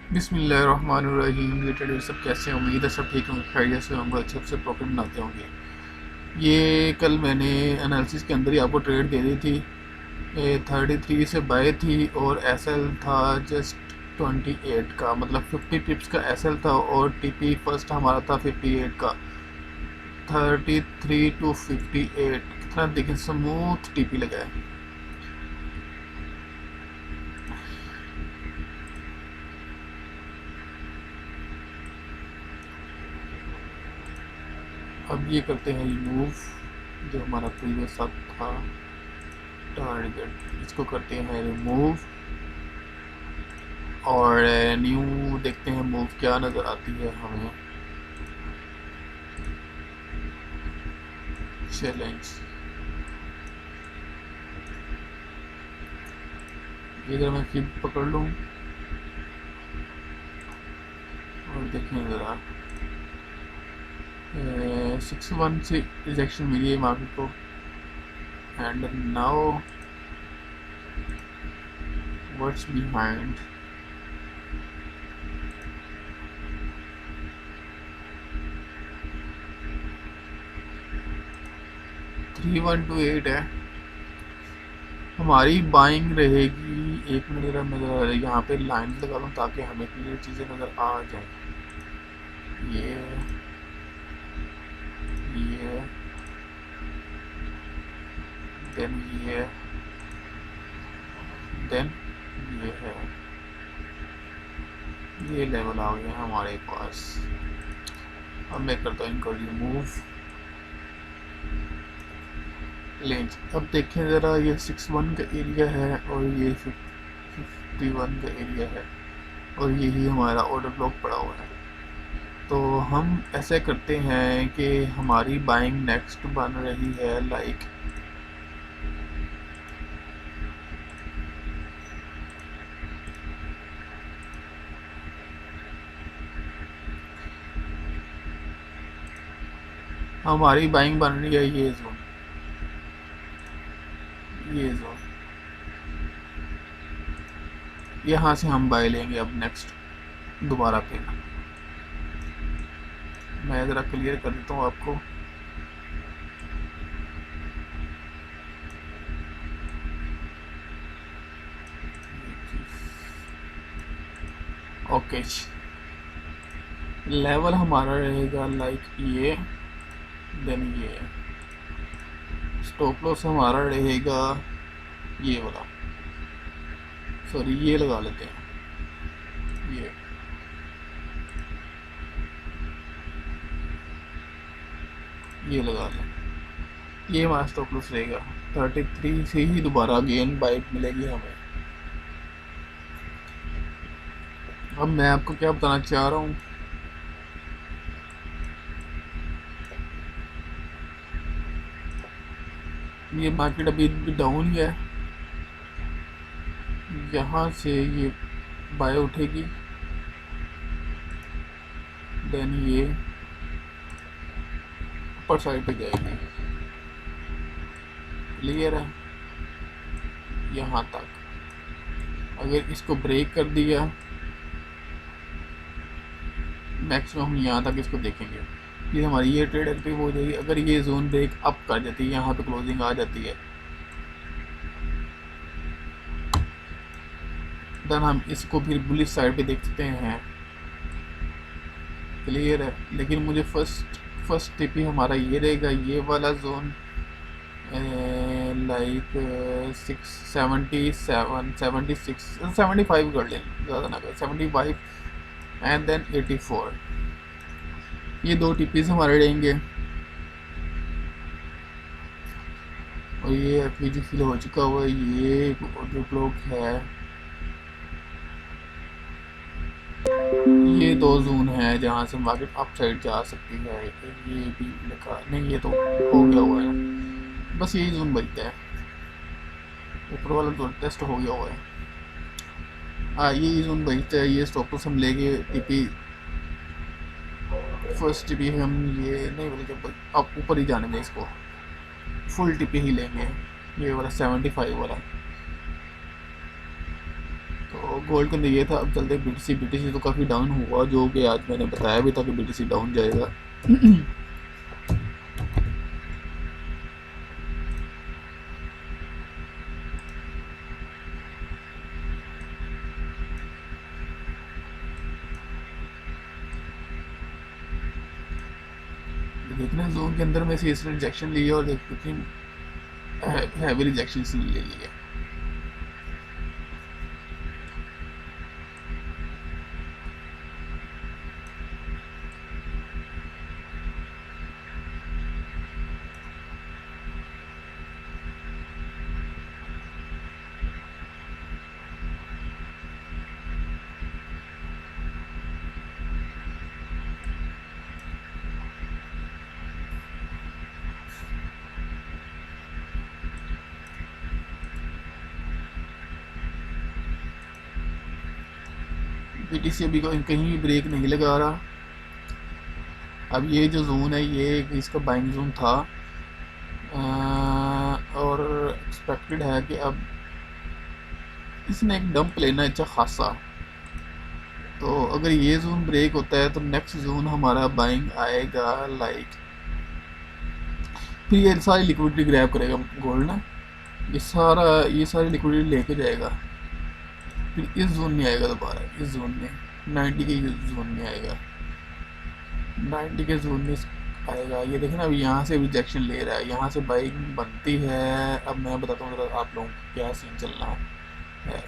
बिस्मिल्लाहिर्रहमानिर्रहीम। ये ट्रेडर सब कैसे हैं? उम्मीद है सब ठीक होंगे, खैरियत से होंगे, अच्छे से प्रॉफिट बनाते होंगे। ये कल मैंने एनालिसिस के अंदर ही आपको ट्रेड दे दी थी। 33 से बाय थी और एसएल था जस्ट 28 का, मतलब 50 पिप्स का एसएल था और टीपी फर्स्ट हमारा था 58 का। 33 टू 58 कितना देखें, स्मूथ टीपी लगा है। अब ये करते हैं रिमूव जो हमारा प्रीवियस अब था टारगेट, इसको करते हैं रिमूव और न्यू देखते हैं मूव क्या नज़र आती है हमें। चैलेंज इधर मैं फिर पकड़ लूँ और देखें ज़रा 61 से रिजेक्शन मिली है मार्केट को। And now what's behind, three one two eight है हमारी बाइंग रहेगी। एक मिनट ज़रा मैं ज़रा यहाँ पे लाइन लगा लूँ ताकि हमें क्लियर चीज़ें नज़र आ जाए। ये देन ये देन ये है, ये लेवल आ गया हमारे पास। अब मैं करता हूँ इनको रिमूव लेंज। अब देखें ज़रा, ये 61 का एरिया है और ये 51 का एरिया है और यही हमारा ऑर्डर ब्लॉक पड़ा हुआ है। तो हम ऐसे करते हैं कि हमारी बाइंग नेक्स्ट बन रही है लाइक हमारी बाइंग बन रही है ये जोन, ये जोन यहाँ से हम बाय लेंगे। अब नेक्स्ट दोबारा पे मैं ज़रा क्लियर कर देता हूँ आपको। ओके, लेवल हमारा रहेगा लाइक ये, देन ये स्टॉप लॉस हमारा रहेगा ये वाला, सॉरी ये लगा लेते हैं, ये लगा लें। ये हमारा स्टॉप लॉस रहेगा 33 से ही दोबारा गेन बाइट मिलेगी हमें। अब मैं आपको क्या बताना चाह रहा हूँ, ये मार्केट अभी भी डाउन ही है। यहाँ से ये बाय उठेगी, देन ये ऊपर साइड पे जाएगी, क्लियर है। यहाँ तक अगर इसको ब्रेक कर दिया, मैक्सिमम हम यहाँ तक इसको देखेंगे, ये हमारी ये ट्रेड एक्टिव हो जाएगी। अगर ये जोन ब्रेक अप कर जाती है, यहाँ पे क्लोजिंग आ जाती है, देन हम इसको फिर बुलिश साइड पे देखते हैं, क्लियर है। लेकिन मुझे फर्स्ट टिप ही हमारा ये रहेगा, ये वाला जोन लाइक 677 76 75 कर लें, ज़्यादा ना कर, 75 एंड देन 84, ये दो टिपीज हमारे रहेंगे। और ये एफपीजी फिल हो चुका हुआ है, ये जो ब्लॉक है, ये दो जोन है जहाँ से मार्केट अप साइड जा सकती है। ये भी लिखा नहीं, ये तो हो गया हुआ है, बस यही जोन बचता है, ऊपर वाला तो टेस्ट हो गया हुआ है। हाँ, यही जोन बचता है। ये स्टॉप लॉस हम लेके टीपी फर्स्ट टीपी हम ये नहीं बल्कि अब ऊपर ही जाने में, इसको फुल टीपी ही लेंगे, ये वाला 75 वाला। तो तो गोल्ड के अंदर ये था। अब चलते बीटीसी। बीटीसी तो काफ़ी डाउन हुआ, जो कि आज मैंने बताया भी था कि बीटीसी डाउन जाएगा। देखना जोन के अंदर में से इसने रिजेक्शन लिया और देखते हैवी रिजेक्शन ले लिया। बीटीसी अभी कहीं भी ब्रेक नहीं लगा रहा। अब ये जो जोन है ये इसका बाइंग जोन था, और एक्सपेक्टेड है कि अब इसने एक डंप लेना है अच्छा खासा। तो अगर ये जोन ब्रेक होता है तो नेक्स्ट जोन हमारा बाइंग आएगा लाइक, फिर ये सारी लिक्विडिटी ग्रैब करेगा गोल्ड ना, ये सारी लिक्विडिटी लेके जाएगा। फिर इस जोन में आएगा दोबारा, इस जोन में 90 के जोन में आएगा, 90 के जोन में आएगा। ये देखें ना अभी यहाँ से रिजेक्शन ले रहा है, यहाँ से बाइंग बनती है। अब मैं बताता हूँ जरा आप लोगों को क्या सीन चलना है।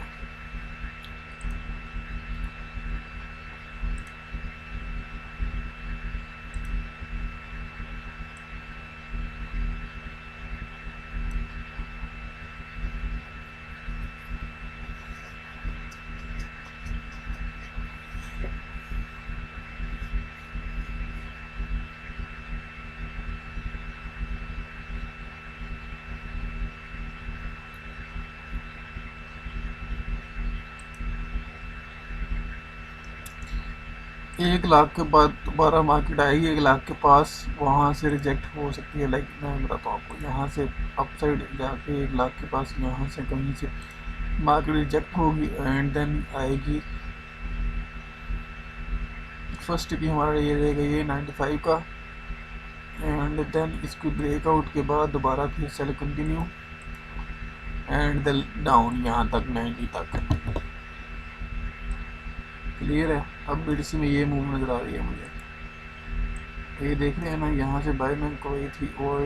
एक लाख के बाद दोबारा मार्केट आएगी 1 लाख के पास, वहाँ से रिजेक्ट हो सकती है। लाइक मैं बताता हूँ आपको, यहाँ से अपसाइड जाके 1 लाख के पास यहाँ से कहीं से मार्केट रिजेक्ट होगी एंड देन आएगी। फर्स्ट भी हमारा ये रहेगा ये 95 का, एंड देन इसको ब्रेकआउट के बाद दोबारा फिर sell continue and then down यहाँ तक 90 तक। क्लियर है। अब बीटीसी में ये मूव नज़र आ रही है मुझे, ये देख रहे हैं ना, यहाँ से बाय में कोई थी और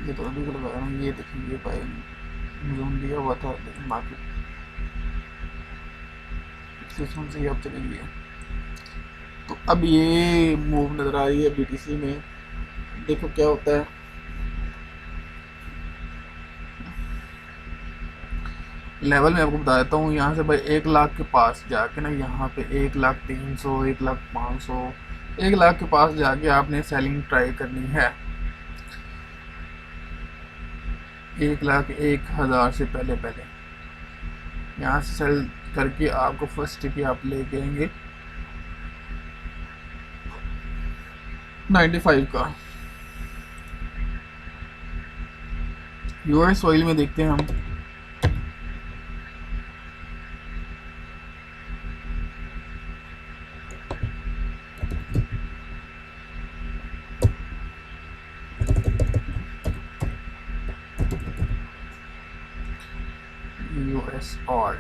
ये तो अभी लगाया ना, ये देखिए ये बाय जूम दिया हुआ था लेकिन मार्केट सिस्टम से ही अब चली गई है। तो अब ये मूव नज़र आ रही है बीटीसी में, देखो क्या होता है। लेवल में आपको बता देता हूँ, यहाँ से भाई 1 लाख के पास जाके ना, यहाँ पे 1,300, 1,500, 1 लाख के पास जाके आपने सेलिंग ट्राई करनी है। 1,01,000 से पहले यहाँ से सेल करके आपको फर्स्ट टिप आप लेके आएंगे 95 का। यूएस ऑयल में देखते हैं हम, यूएस ऑयल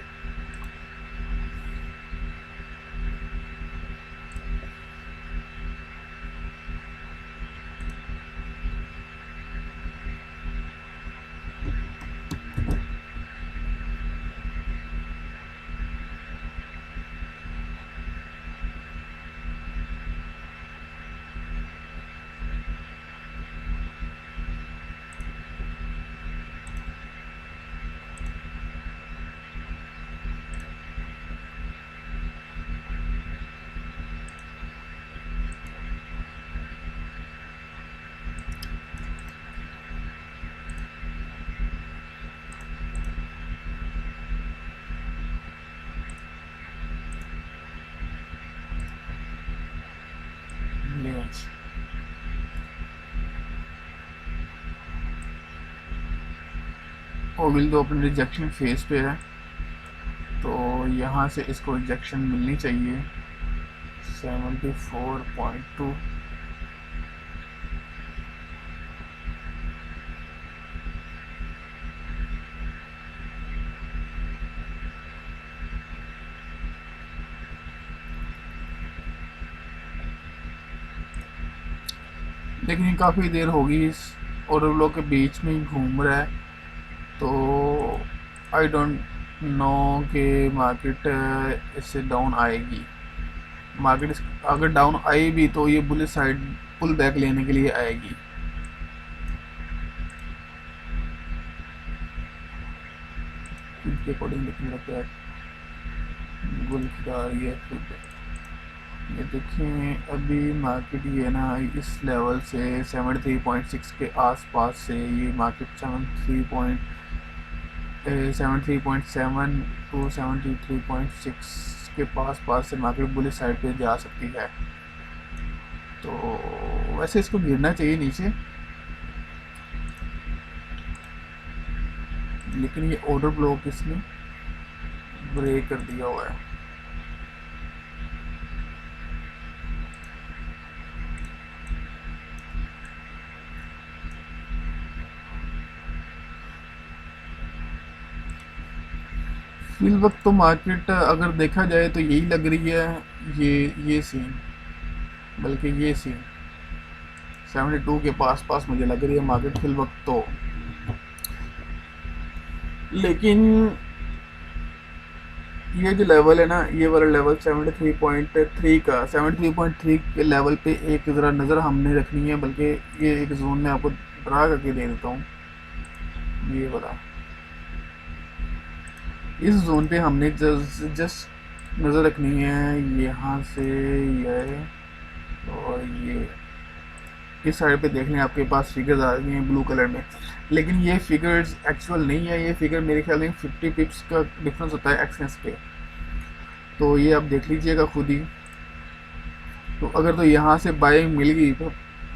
ऑयल तो अपने रिजेक्शन फेज पे है, यहाँ से इसको इंजेक्शन मिलनी चाहिए 74.2। लेकिन ये काफ़ी देर होगी इस और लोग के बीच में ही घूम रहा है, तो आई डोंट नो कि मार्केट इससे डाउन आएगी। मार्केट अगर डाउन आई भी तो ये बुलिश साइड पुल बैक लेने के लिए आएगी। इसके अकॉर्डिंग देखने लगता है बुल खिला रही है फिर। ये देखें अभी मार्केट ये ना इस लेवल से 73.6 के आसपास से ये मार्केट 73.7 टू 73.6 के पास से मार्केट बुलिश साइड पे जा सकती है। तो वैसे इसको गिरना चाहिए नीचे, लेकिन ये ऑर्डर ब्लॉक इसने ब्रेक कर दिया हुआ है। फिल वक्त तो मार्केट अगर देखा जाए तो यही लग रही है, ये सीन, बल्कि ये सीन 72 के पास मुझे लग रही है मार्केट फिल वक्त तो। लेकिन ये जो लेवल है ना, ये वाला लेवल 73.3 का 73.3 के लेवल पे एक ज़रा नज़र हमने रखनी है, बल्कि ये एक जोन में आपको ड्रा करके दे देता हूँ। ये वाला इस जोन पे हमने जस्ट नज़र रखनी है, यहाँ से ये और ये इस साइड पे देख लें आपके पास फिगर्स आ रही हैं ब्लू कलर में, लेकिन ये फिगर्स एक्चुअल नहीं है। ये फिगर मेरे ख्याल में 50 पिप्स का डिफरेंस होता है एक्सनेस पे, तो ये आप देख लीजिएगा खुद ही। तो अगर तो यहाँ से बाइंग मिल गई तो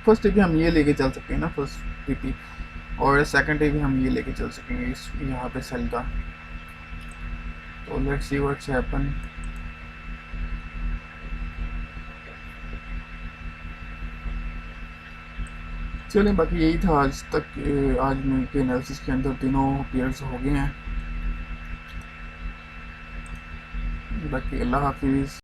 फर्स्ट टिप हम ये लेके चल सकते हैं ना, फर्स्ट टिप, और सेकंड टिप हम ये लेके चल सकेंगे इस यहाँ पे सेल का। तो लेट्स सी व्हाट्स हैपन। चलें, बाकी यही था आज तक। आज के एनालिसिस के अंदर तीनों पेयर्स हो गए हैं। बाकी अल्लाह हाफिज़।